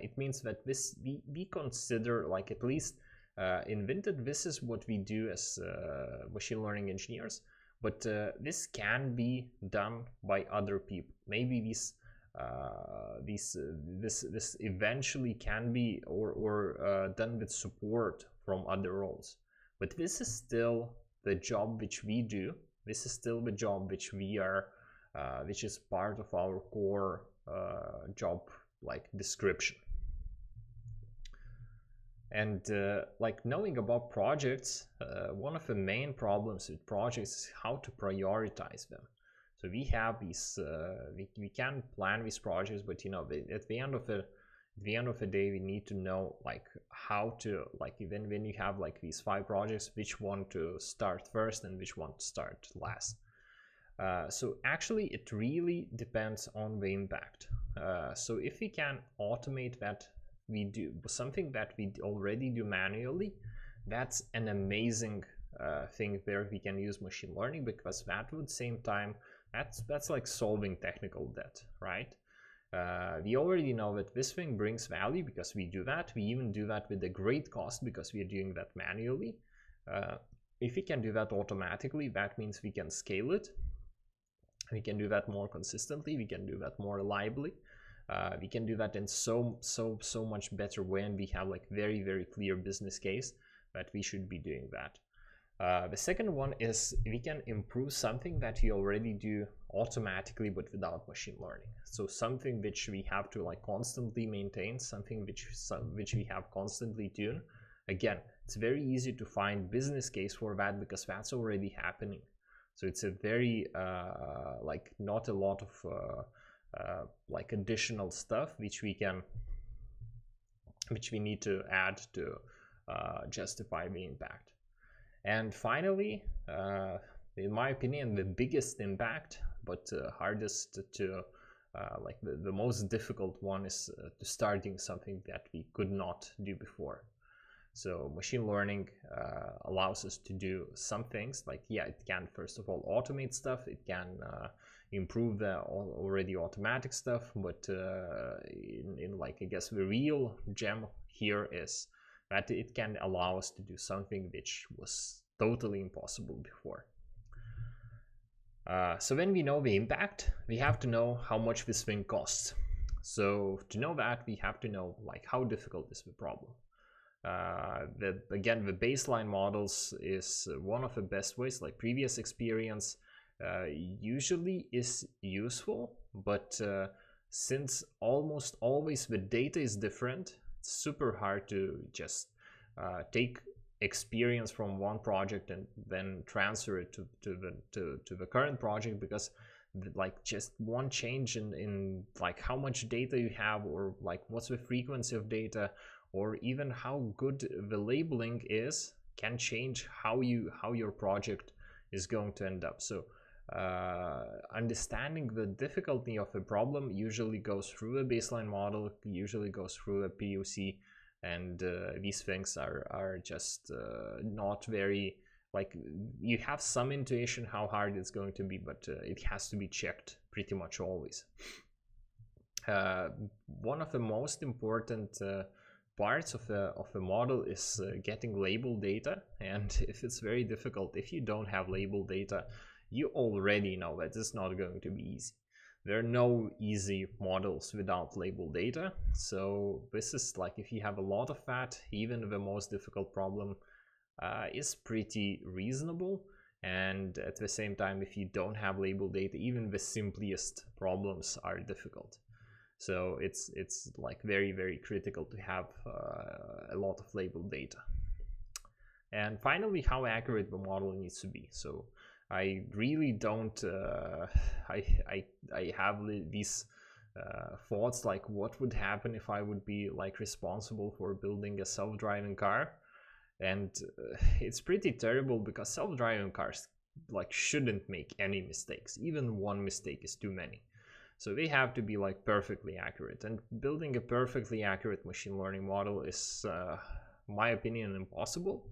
A: It means that we consider, like, at least in Vinted, this is what we do as machine learning engineers, but this can be done by other people. Maybe this eventually can be or done with support from other roles, but this is still the job which we do. This is still the job which we are, which is part of our core job like description. And like knowing about projects, one of the main problems with projects is how to prioritize them. So we have these, we can plan these projects, but you know, at the end of the day, we need to know like how to, like even when you have like these 5 projects, which one to start first and which one to start last. So actually it really depends on the impact. So if we can automate that, we do something that we already do manually, that's an amazing thing where we can use machine learning, because that would same time, that's like solving technical debt, right? We already know that this thing brings value because we do that. We even do that with a great cost because we are doing that manually. If we can do that automatically, that means we can scale it. We can do that more consistently. We can do that more reliably. We can do that in so much better way, and we have like very clear business case that we should be doing that. The second one is we can improve something that we already do automatically but without machine learning. So something which we have to like constantly maintain, something which we have constantly tune. Again, it's very easy to find business case for that because that's already happening. So it's a very like not a lot of like additional stuff which we need to add to justify the impact. And finally, in my opinion, the biggest impact, but hardest to like the most difficult one is to starting something that we could not do before. So machine learning allows us to do some things like, yeah, it can first of all automate stuff, it can improve the already automatic stuff, but in like, I guess the real gem here is that it can allow us to do something which was totally impossible before. So when we know the impact, we have to know how much this thing costs. So to know that, we have to know like how difficult is the problem. Again, the baseline models is one of the best ways. Like previous experience usually is useful, but since almost always the data is different, it's super hard to just take experience from one project and then transfer it to the current project, because like just one change in like how much data you have, or like what's the frequency of data, or even how good the labeling is, can change how your project is going to end up. So understanding the difficulty of a problem usually goes through a baseline model, usually goes through a POC, and these things are just not very, like, you have some intuition how hard it's going to be, but it has to be checked pretty much always. One of the most important parts of the model is getting label data, and if it's very difficult, if you don't have label data, you already know that it's not going to be easy. There are no easy models without label data, so this is like, if you have a lot of that, even the most difficult problem is pretty reasonable. And at the same time, if you don't have label data, even the simplest problems are difficult. So it's like very critical to have a lot of labeled data. And finally, how accurate the model needs to be. So I really don't, I have these thoughts like, what would happen if I would be like responsible for building a self-driving car? And it's pretty terrible, because self-driving cars like shouldn't make any mistakes. Even one mistake is too many. So they have to be like perfectly accurate, and building a perfectly accurate machine learning model is, my opinion, impossible.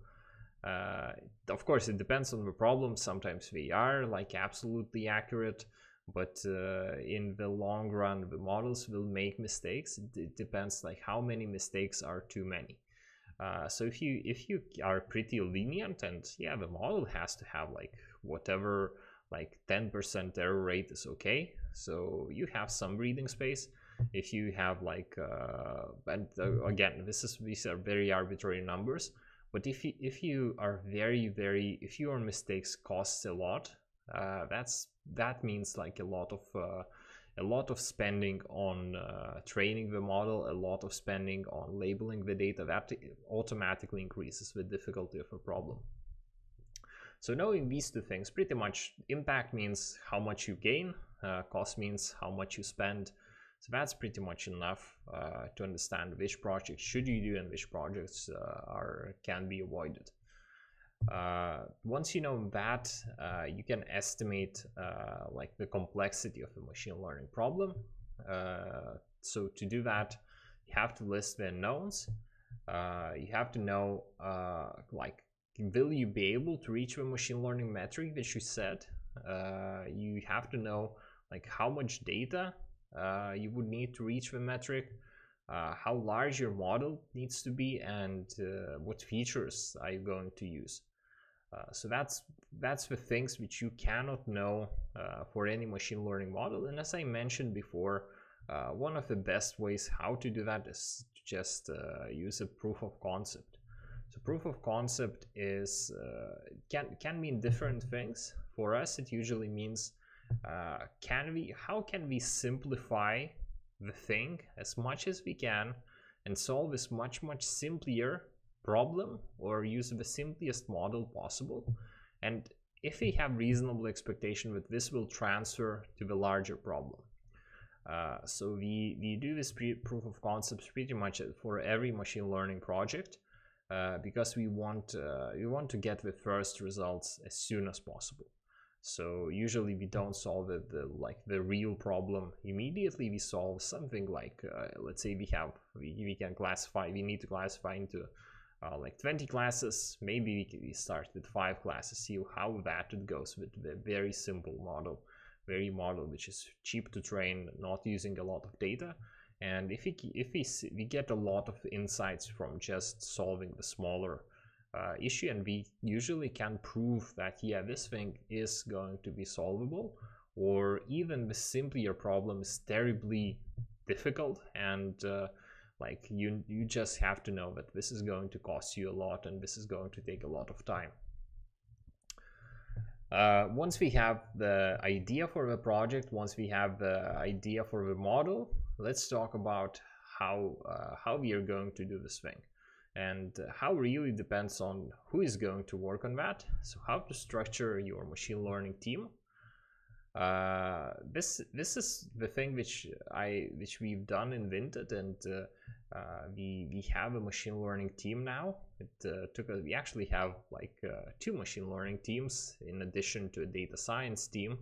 A: Of course, it depends on the problem. Sometimes they are like absolutely accurate, but in the long run, the models will make mistakes. It depends like how many mistakes are too many. So if you are pretty lenient, and yeah, the model has to have like whatever, like 10% error rate is okay. So you have some breathing space. If you have like, and again, these are very arbitrary numbers, But if your mistakes costs a lot, that means like a lot of spending on training the model, a lot of spending on labeling the data. That automatically increases the difficulty of a problem. So knowing these two things, pretty much impact means how much you gain, cost means how much you spend. So that's pretty much enough to understand which projects should you do and which projects can be avoided. Once you know that, you can estimate like the complexity of a machine learning problem. So to do that, you have to list the unknowns. You have to know like, will you be able to reach the machine learning metric that you set? You have to know like how much data you would need to reach the metric, how large your model needs to be, and what features are you going to use. So that's the things which you cannot know for any machine learning model. And as I mentioned before, one of the best ways how to do that is to just use a proof of concept. So proof of concept is can mean different things. For us, it usually means how can we simplify the thing as much as we can and solve this much simpler problem, or use the simplest model possible. And if we have reasonable expectation that this will transfer to the larger problem. So we do this proof of concepts pretty much for every machine learning project, because we want to get the first results as soon as possible. So usually we don't solve the real problem immediately. We solve something like let's say we need to classify into like 20 classes. Maybe we start with 5 classes, see how that goes with the very simple model, which is cheap to train, not using a lot of data. And if we get a lot of insights from just solving the smaller issue, and we usually can prove that, yeah, this thing is going to be solvable, or even the simpler problem is terribly difficult, and like you just have to know that this is going to cost you a lot and this is going to take a lot of time. Once we have the idea for the project, once we have the idea for the model, let's talk about how we are going to do this thing. And how really depends on who is going to work on that. So how to structure your machine learning team. This is the thing which we've done in Vinted, and we have a machine learning team now. We actually have like 2 machine learning teams in addition to a data science team,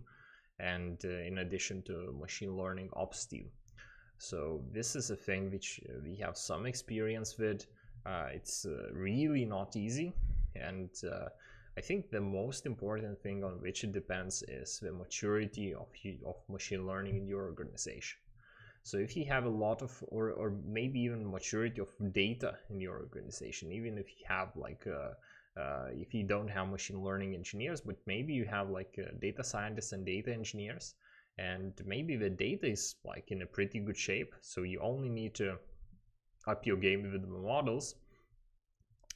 A: and in addition to a machine learning ops team. So this is a thing which we have some experience with. It's really not easy, and I think the most important thing on which it depends is the maturity of machine learning in your organization. So if you have a lot of, or maybe even maturity of data in your organization, even if you have like if you don't have machine learning engineers, but maybe you have like data scientists and data engineers, and maybe the data is like in a pretty good shape, so you only need to up your game with the models.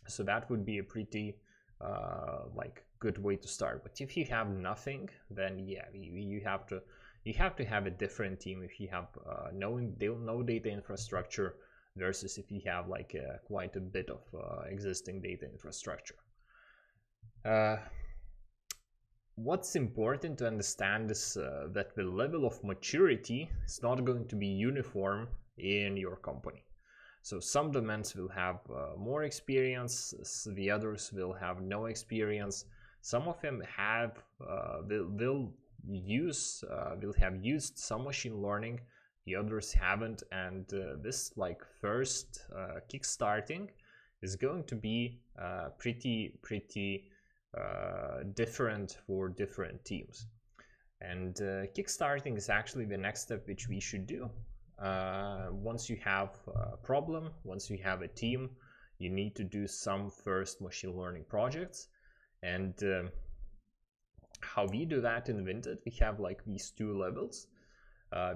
A: So that would be a pretty like good way to start. But if you have nothing, then yeah, you have to have a different team if you have no data infrastructure versus if you have like quite a bit of existing data infrastructure. What's important to understand is that the level of maturity is not going to be uniform in your company. So some domains will have more experience, the others will have no experience. Some of them will have used some machine learning, the others haven't, and this like first kickstarting is going to be pretty different for different teams. And kickstarting is actually the next step which we should do. Once you have a problem, once you have a team, you need to do some first machine learning projects. And how we do that in Vinted, we have like these 2 levels.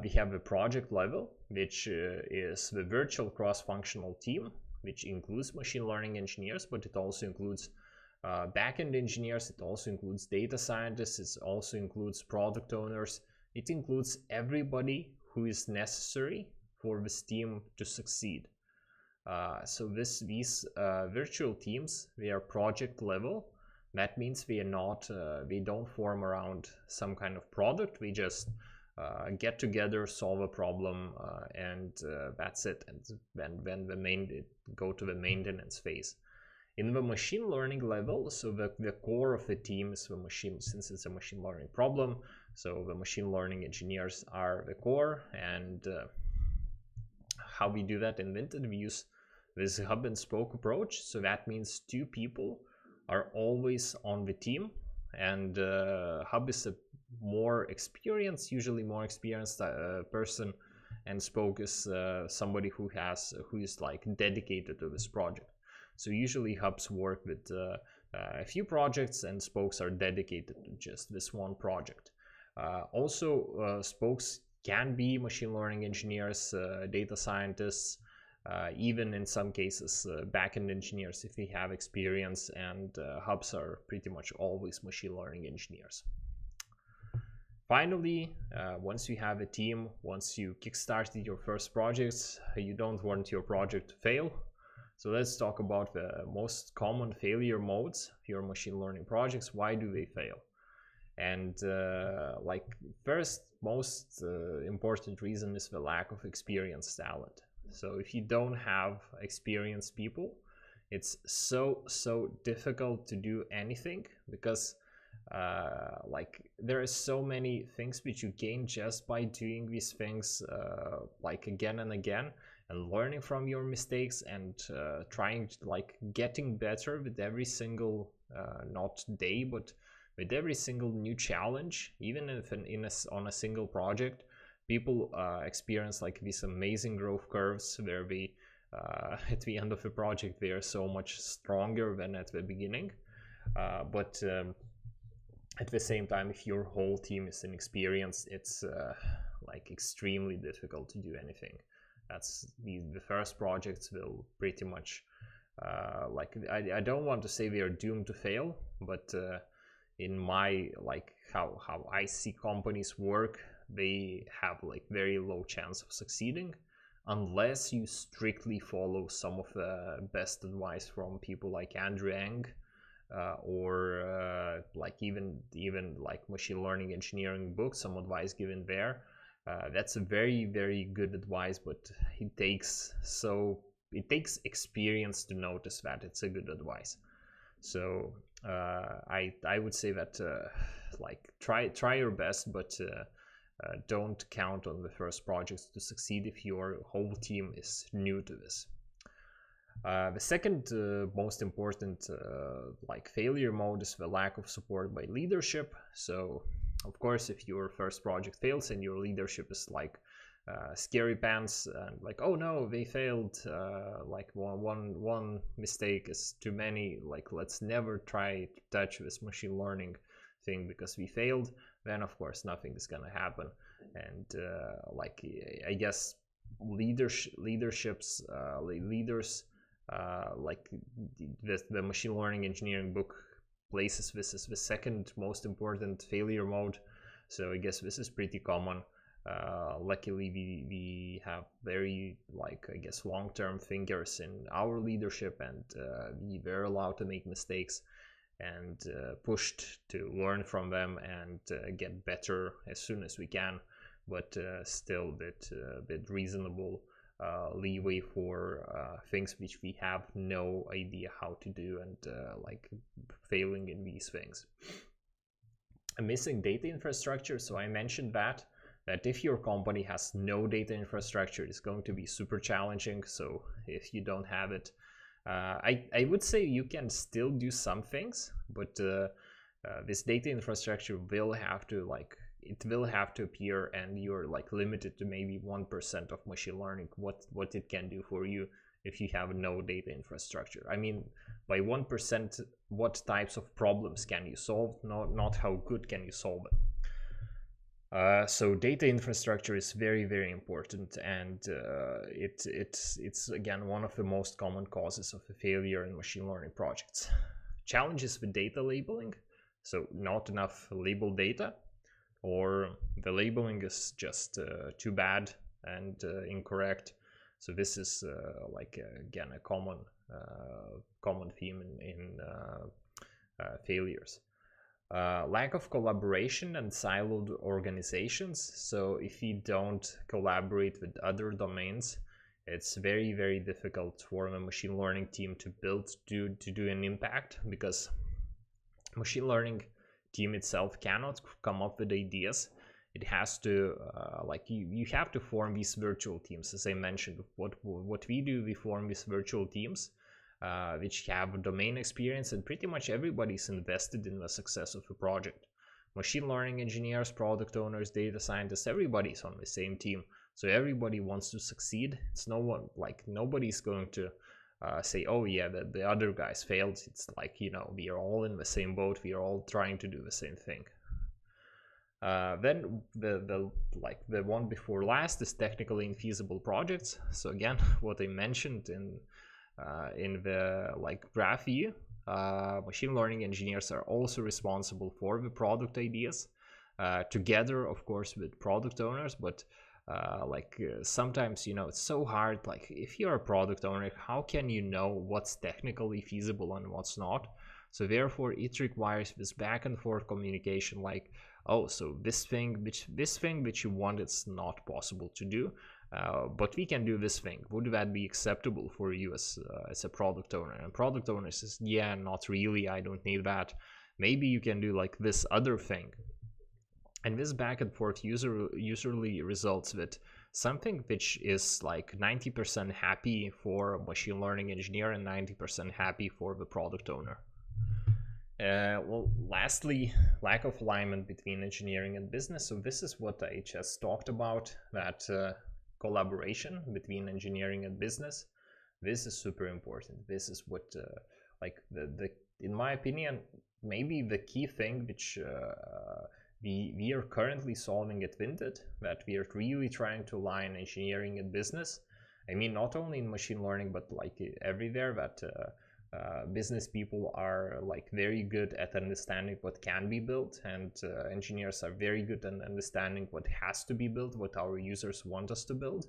A: We have the project level, which is the virtual cross-functional team, which includes machine learning engineers, but it also includes backend engineers, it also includes data scientists, it also includes product owners, it includes everybody who is necessary for this team to succeed. So these virtual teams, they are project level. That means we don't form around some kind of product. We just get together, solve a problem, and that's it. And then go to the maintenance phase. In the machine learning level, so the core of the team is the machine, since it's a machine learning problem. So the machine learning engineers are the core, and how we do that in Vinted, we use this hub and spoke approach. So that means 2 people are always on the team, and hub is a usually more experienced person, and spoke is somebody who is like dedicated to this project. So usually hubs work with a few projects, and spokes are dedicated to just this one project. Also, spokes can be machine learning engineers, data scientists, even in some cases backend engineers if we have experience, and hubs are pretty much always machine learning engineers. Finally, once you have a team, once you kickstarted your first projects, you don't want your project to fail. So let's talk about the most common failure modes of your machine learning projects. Why do they fail? And first, most important reason is the lack of experienced talent. So if you don't have experienced people, it's so difficult to do anything, because there are so many things which you gain just by doing these things again and again, and learning from your mistakes, and trying to getting better with every single not day, but with every single new challenge. Even if on a single project, people experience these amazing growth curves where we at the end of the project they are so much stronger than at the beginning. But at the same time, if your whole team is inexperienced, it's extremely difficult to do anything. That's the first projects will pretty much I don't want to say they are doomed to fail, but in my how I see companies work, they have very low chance of succeeding unless you strictly follow some of the best advice from people like Andrew Ng, or even machine learning engineering books, some advice given there. That's a very good advice, but it takes experience to notice that it's a good advice. So I would say that try your best, but don't count on the first projects to succeed if your whole team is new to this. The second most important failure mode is the lack of support by leadership. So of course, if your first project fails and your leadership is scary pants and oh no, they failed, one mistake is too many, let's never try to touch this machine learning thing because we failed, then of course nothing is gonna happen. And I guess leaders the machine learning engineering book places this as the second most important failure mode. So I guess this is pretty common. Luckily we have very long-term thinkers in our leadership, and we were allowed to make mistakes and pushed to learn from them and get better as soon as we can, but still bit reasonable leeway for things which we have no idea how to do, and failing in these things. A missing data infrastructure. So I mentioned that if your company has no data infrastructure, it's going to be super challenging. So if you don't have it, I would say you can still do some things, but this data infrastructure will have to appear, and you're limited to maybe 1% of machine learning, what it can do for you if you have no data infrastructure. I mean, by 1%, what types of problems can you solve, not how good can you solve it. So data infrastructure is very, very important, and it's again one of the most common causes of failure in machine learning projects. Challenges with data labeling, so not enough labeled data, or the labeling is just too bad and incorrect. So this is again a common theme in failures. Lack of collaboration and siloed organizations. So if you don't collaborate with other domains, it's very, very difficult for a machine learning team to build to do an impact, because machine learning team itself cannot come up with ideas. It has to you have to form these virtual teams. As I mentioned, what we do, we form these virtual teams which have domain experience, and pretty much everybody's invested in the success of a project. Machine learning engineers, product owners, data scientists, everybody's on the same team. So everybody wants to succeed. It's no one, nobody's going to say, oh yeah, the other guys failed. It's we are all in the same boat. We are all trying to do the same thing. Then the one before last is technically infeasible projects. So again, what I mentioned in the graph view, machine learning engineers are also responsible for the product ideas, together of course with product owners. But sometimes it's so hard. If you're a product owner, how can you know what's technically feasible and what's not? So therefore it requires this back and forth communication, oh, so this thing which you want, it's not possible to do, but we can do this thing. Would that be acceptable for you as a product owner? And product owner says, yeah, not really, I don't need that. Maybe you can do this other thing. And this back and forth usually results with something which is 90% happy for a machine learning engineer and 90% happy for the product owner. Well, lastly, lack of alignment between engineering and business. So this is what I just talked about, that collaboration between engineering and business. This is super important. This is what in my opinion, maybe the key thing which we are currently solving at Vinted, that we are really trying to align engineering and business. I mean, not only in machine learning, but everywhere, that business people are very good at understanding what can be built, and engineers are very good at understanding what has to be built, what our users want us to build.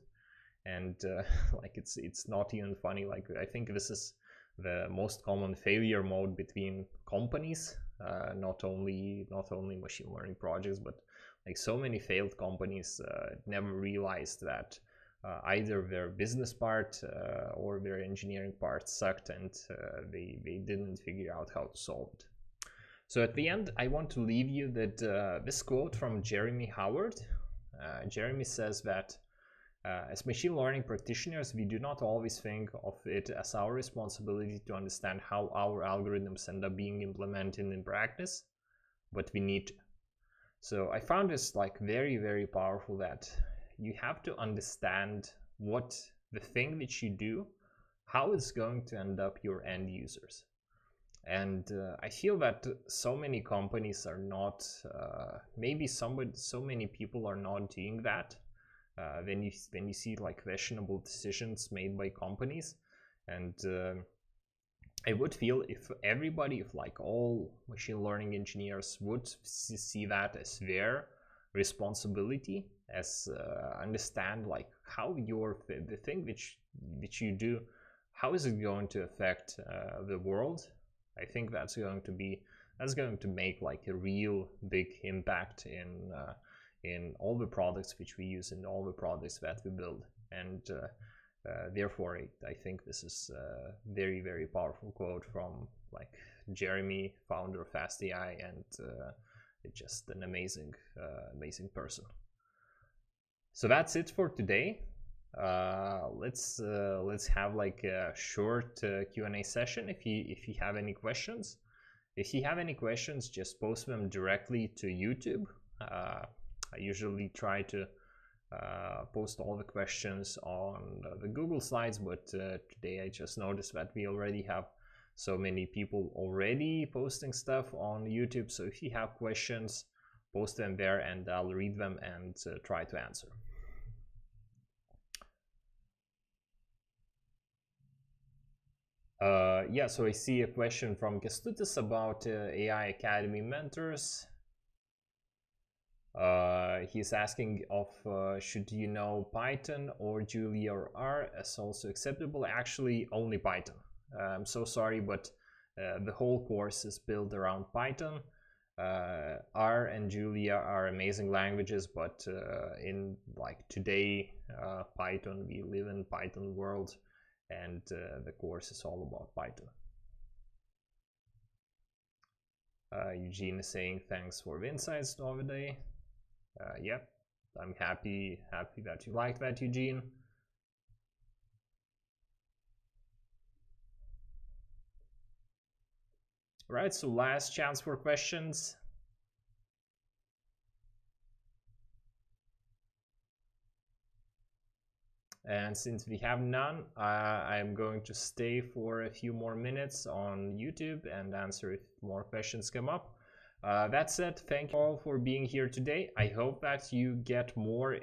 A: And it's not even funny. I think this is the most common failure mode between companies, not only machine learning projects, but so many failed companies never realized that either their business part or their engineering part sucked, and they didn't figure out how to solve it. So at the end, I want to leave you that this quote from Jeremy Howard. Jeremy says that as machine learning practitioners, we do not always think of it as our responsibility to understand how our algorithms end up being implemented in practice, but we need to. So I found this very, very powerful, that you have to understand what the thing which you do, how it's going to end up your end users. And I feel that so many companies are not, so many people are not doing that. When you see questionable decisions made by companies. And I would feel if all machine learning engineers would see that as their responsibility, as understand how the thing which you do, how is it going to affect the world. I think that's going to make a real big impact in all the products which we use, in all the products that we build. And therefore I think this is a very, very powerful quote from Jeremy, founder of FastAI, and just an amazing person. So that's it for today. Let's have a short Q&A session. If you have any questions, just post them directly to YouTube. I usually try to post all the questions on the Google Slides, but today I just noticed that we already have so many people already posting stuff on YouTube. So if you have questions, post them there and I'll read them and try to answer. Yeah, so I see a question from Kestutis about AI Academy mentors. He's asking of should you know Python or Julia or R as also acceptable? Actually, only Python. I'm so sorry, but the whole course is built around Python. R and Julia are amazing languages, but in like today, Python, we live in Python world, and the course is all about Python. Eugene is saying thanks for the insights, Davide. Yep, I'm happy that you like that, Eugene. Right, so last chance for questions. And since we have none, I'm going to stay for a few more minutes on YouTube and answer if more questions come up. That said, thank you all for being here today. I hope that you get more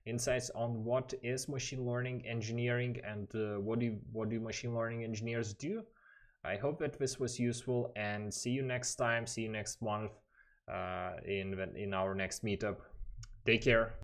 A: insights on what is machine learning engineering and what do machine learning engineers do. I hope that this was useful, and see you next time. See you next month in our next meetup. Take care.